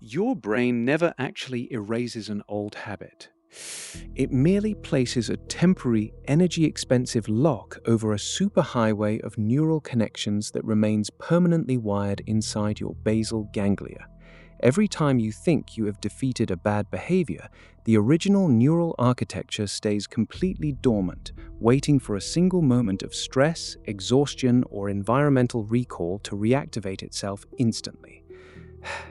Your brain never actually erases an old habit. It merely places a temporary, energy-expensive lock over a superhighway of neural connections that remains permanently wired inside your basal ganglia. Every time you think you have defeated a bad behavior, the original neural architecture stays completely dormant, waiting for a single moment of stress, exhaustion, or environmental recall to reactivate itself instantly.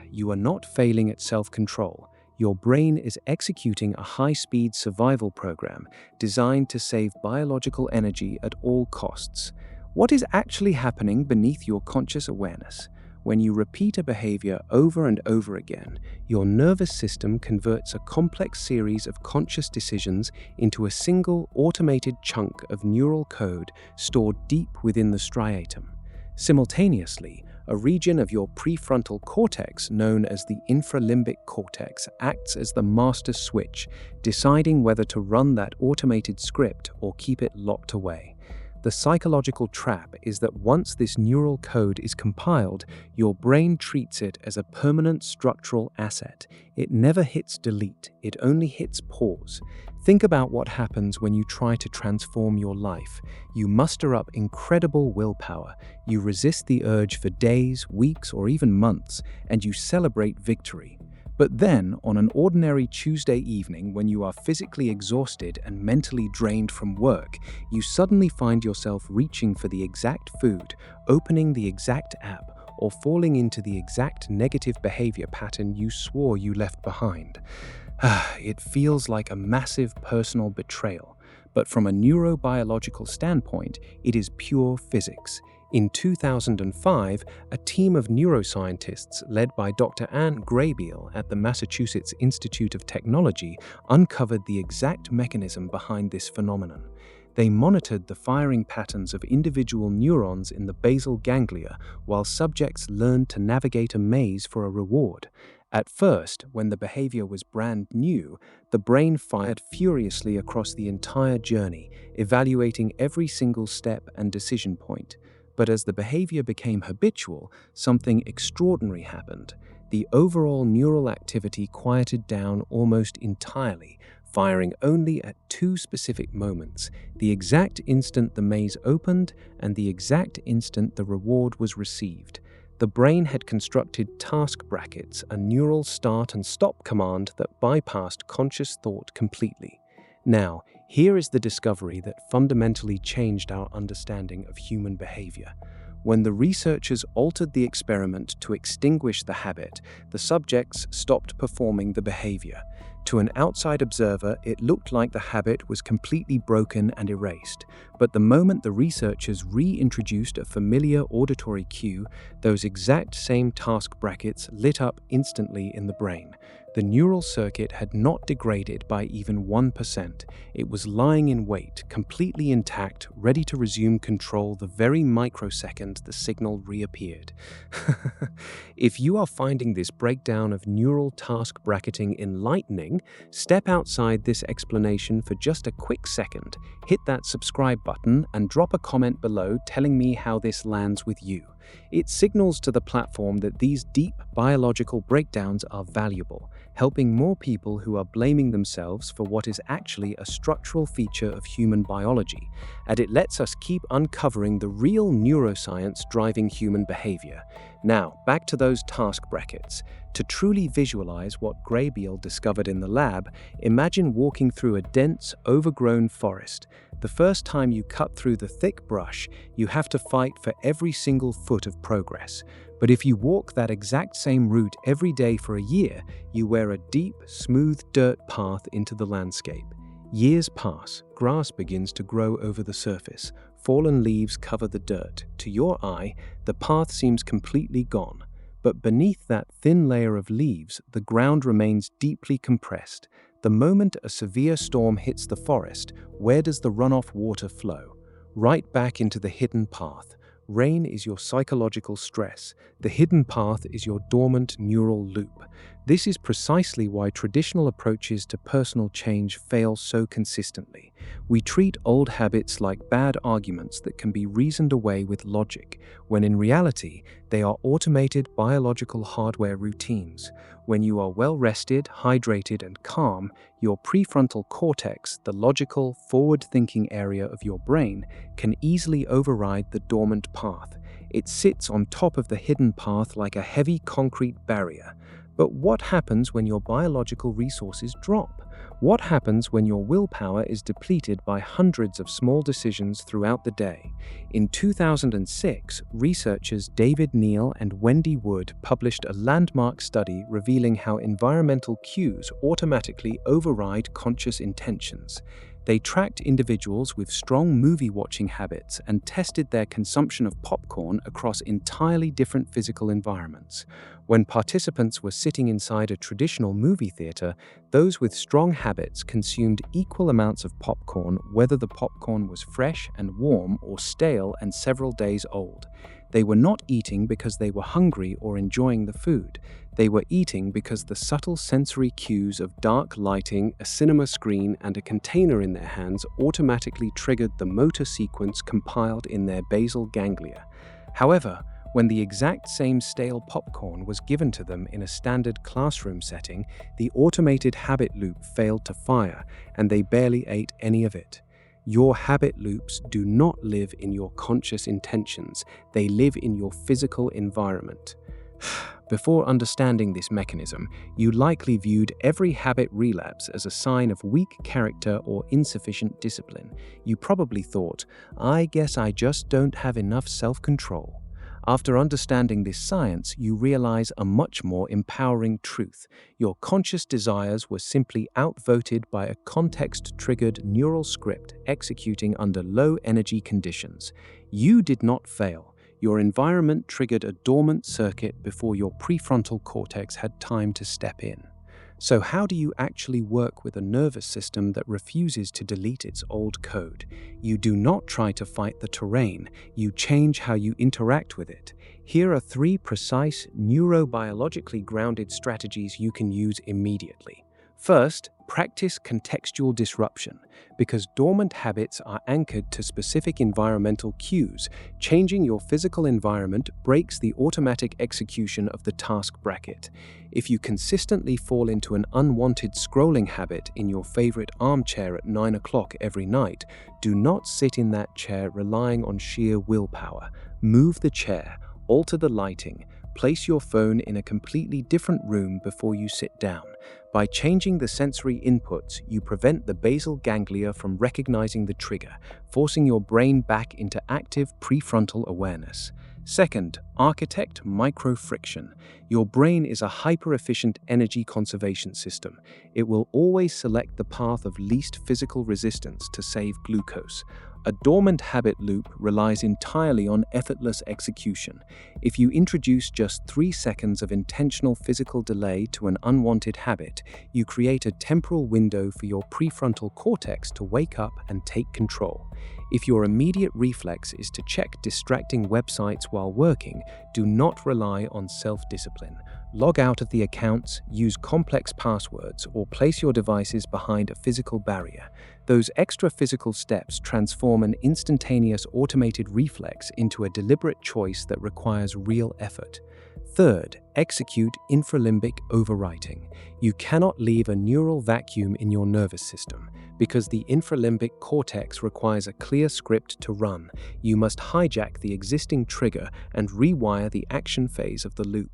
You are not failing at self-control. Your brain is executing a high-speed survival program designed to save biological energy at all costs. What is actually happening beneath your conscious awareness? When you repeat a behavior over and over again, your nervous system converts a complex series of conscious decisions into a single automated chunk of neural code stored deep within the striatum. Simultaneously, a region of your prefrontal cortex known as the infralimbic cortex acts as the master switch, deciding whether to run that automated script or keep it locked away. The psychological trap is that once this neural code is compiled, your brain treats it as a permanent structural asset. It never hits delete, it only hits pause. Think about what happens when you try to transform your life. You muster up incredible willpower, you resist the urge for days, weeks, or even months, and you celebrate victory. But then, on an ordinary Tuesday evening when you are physically exhausted and mentally drained from work, you suddenly find yourself reaching for the exact food, opening the exact app, or falling into the exact negative behavior pattern you swore you left behind. It feels like a massive personal betrayal, but from a neurobiological standpoint, it is pure physics. In 2005, a team of neuroscientists led by Dr. Anne Graybiel at the Massachusetts Institute of Technology uncovered the exact mechanism behind this phenomenon. They monitored the firing patterns of individual neurons in the basal ganglia while subjects learned to navigate a maze for a reward. At first, when the behavior was brand new, the brain fired furiously across the entire journey, evaluating every single step and decision point. But as the behavior became habitual, something extraordinary happened. The overall neural activity quieted down almost entirely, firing only at two specific moments: the exact instant the maze opened and the exact instant the reward was received. The brain had constructed task brackets, a neural start and stop command that bypassed conscious thought completely. Now, here is the discovery that fundamentally changed our understanding of human behavior. When the researchers altered the experiment to extinguish the habit, the subjects stopped performing the behavior. To an outside observer, it looked like the habit was completely broken and erased. But the moment the researchers reintroduced a familiar auditory cue, those exact same task brackets lit up instantly in the brain. The neural circuit had not degraded by even 1%. It was lying in wait, completely intact, ready to resume control the very microsecond the signal reappeared. If you are finding this breakdown of neural task bracketing enlightening, step outside this explanation for just a quick second, hit that subscribe button, and drop a comment below telling me how this lands with you. It signals to the platform that these deep biological breakdowns are valuable, helping more people who are blaming themselves for what is actually a structural feature of human biology, and it lets us keep uncovering the real neuroscience driving human behavior. Now, back to those task brackets. To truly visualize what Graybiel discovered in the lab, imagine walking through a dense, overgrown forest. The first time you cut through the thick brush, you have to fight for every single foot of progress. But if you walk that exact same route every day for a year, you wear a deep, smooth dirt path into the landscape. Years pass, grass begins to grow over the surface, fallen leaves cover the dirt. To your eye, the path seems completely gone. But beneath that thin layer of leaves, the ground remains deeply compressed. The moment a severe storm hits the forest, where does the runoff water flow? Right back into the hidden path. Rain is your psychological stress. The hidden path is your dormant neural loop. This is precisely why traditional approaches to personal change fail so consistently. We treat old habits like bad arguments that can be reasoned away with logic, when in reality, they are automated biological hardware routines. When you are well rested, hydrated, and calm, your prefrontal cortex, the logical, forward-thinking area of your brain, can easily override the dormant path. It sits on top of the hidden path like a heavy concrete barrier. But what happens when your biological resources drop? What happens when your willpower is depleted by hundreds of small decisions throughout the day? In 2006, researchers David Neal and Wendy Wood published a landmark study revealing how environmental cues automatically override conscious intentions. They tracked individuals with strong movie-watching habits and tested their consumption of popcorn across entirely different physical environments. When participants were sitting inside a traditional movie theater, those with strong habits consumed equal amounts of popcorn, whether the popcorn was fresh and warm or stale and several days old. They were not eating because they were hungry or enjoying the food. They were eating because the subtle sensory cues of dark lighting, a cinema screen, and a container in their hands automatically triggered the motor sequence compiled in their basal ganglia. However, when the exact same stale popcorn was given to them in a standard classroom setting, the automated habit loop failed to fire, and they barely ate any of it. Your habit loops do not live in your conscious intentions, they live in your physical environment. Before understanding this mechanism, you likely viewed every habit relapse as a sign of weak character or insufficient discipline. You probably thought, I guess I just don't have enough self-control. After understanding this science, you realize a much more empowering truth. Your conscious desires were simply outvoted by a context-triggered neural script executing under low-energy conditions. You did not fail. Your environment triggered a dormant circuit before your prefrontal cortex had time to step in. So how do you actually work with a nervous system that refuses to delete its old code? You do not try to fight the terrain, you change how you interact with it. Here are 3 precise, neurobiologically grounded strategies you can use immediately. First, practice contextual disruption. Because dormant habits are anchored to specific environmental cues, changing your physical environment breaks the automatic execution of the task bracket. If you consistently fall into an unwanted scrolling habit in your favorite armchair at 9 o'clock every night, do not sit in that chair relying on sheer willpower. Move the chair, alter the lighting, place your phone in a completely different room before you sit down. By changing the sensory inputs, you prevent the basal ganglia from recognizing the trigger, forcing your brain back into active prefrontal awareness. Second, architect micro-friction. Your brain is a hyper-efficient energy conservation system. It will always select the path of least physical resistance to save glucose. A dormant habit loop relies entirely on effortless execution. If you introduce just 3 seconds of intentional physical delay to an unwanted habit, you create a temporal window for your prefrontal cortex to wake up and take control. If your immediate reflex is to check distracting websites while working, do not rely on self-discipline. Log out of the accounts, use complex passwords, or place your devices behind a physical barrier. Those extra physical steps transform an instantaneous automated reflex into a deliberate choice that requires real effort. Third, execute infralimbic overwriting. You cannot leave a neural vacuum in your nervous system. Because the infralimbic cortex requires a clear script to run, you must hijack the existing trigger and rewire the action phase of the loop.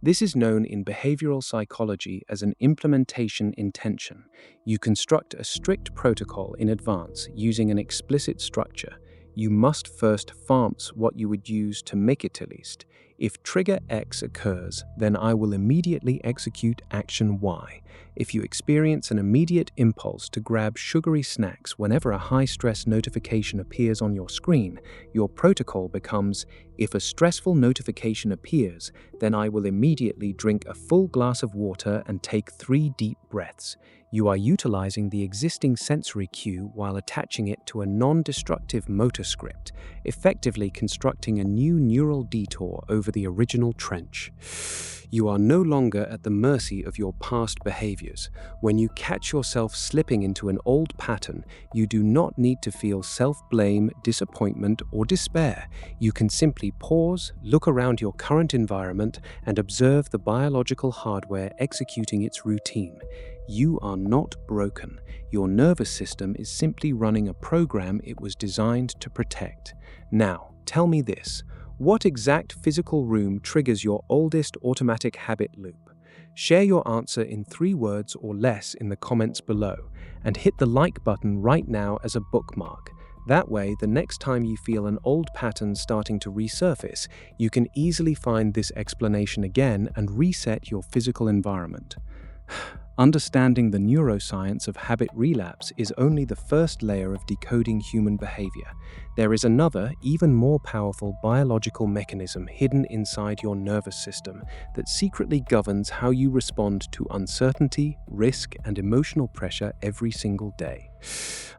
This is known in behavioral psychology as an implementation intention. You construct a strict protocol in advance using an explicit structure. You must first farms what you would use to make it to least. If trigger X occurs, then I will immediately execute action Y. If you experience an immediate impulse to grab sugary snacks whenever a high-stress notification appears on your screen, your protocol becomes, if a stressful notification appears, then I will immediately drink a full glass of water and take 3 deep breaths. You are utilizing the existing sensory cue while attaching it to a non-destructive motor script, effectively constructing a new neural detour over over the original trench. You are no longer at the mercy of your past behaviors. When you catch yourself slipping into an old pattern, you do not need to feel self-blame, disappointment, or despair. You can simply pause, look around your current environment, and observe the biological hardware executing its routine. You are not broken. Your nervous system is simply running a program it was designed to protect. Now, tell me this. What exact physical room triggers your oldest automatic habit loop? Share your answer in 3 words or less in the comments below, and hit the like button right now as a bookmark. That way, the next time you feel an old pattern starting to resurface, you can easily find this explanation again and reset your physical environment. Understanding the neuroscience of habit relapse is only the first layer of decoding human behavior. There is another, even more powerful biological mechanism hidden inside your nervous system that secretly governs how you respond to uncertainty, risk, and emotional pressure every single day.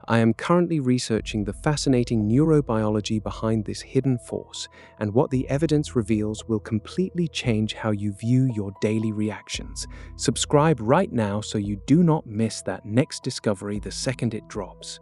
I am currently researching the fascinating neurobiology behind this hidden force, and what the evidence reveals will completely change how you view your daily reactions. Subscribe right now so you do not miss that next discovery the second it drops.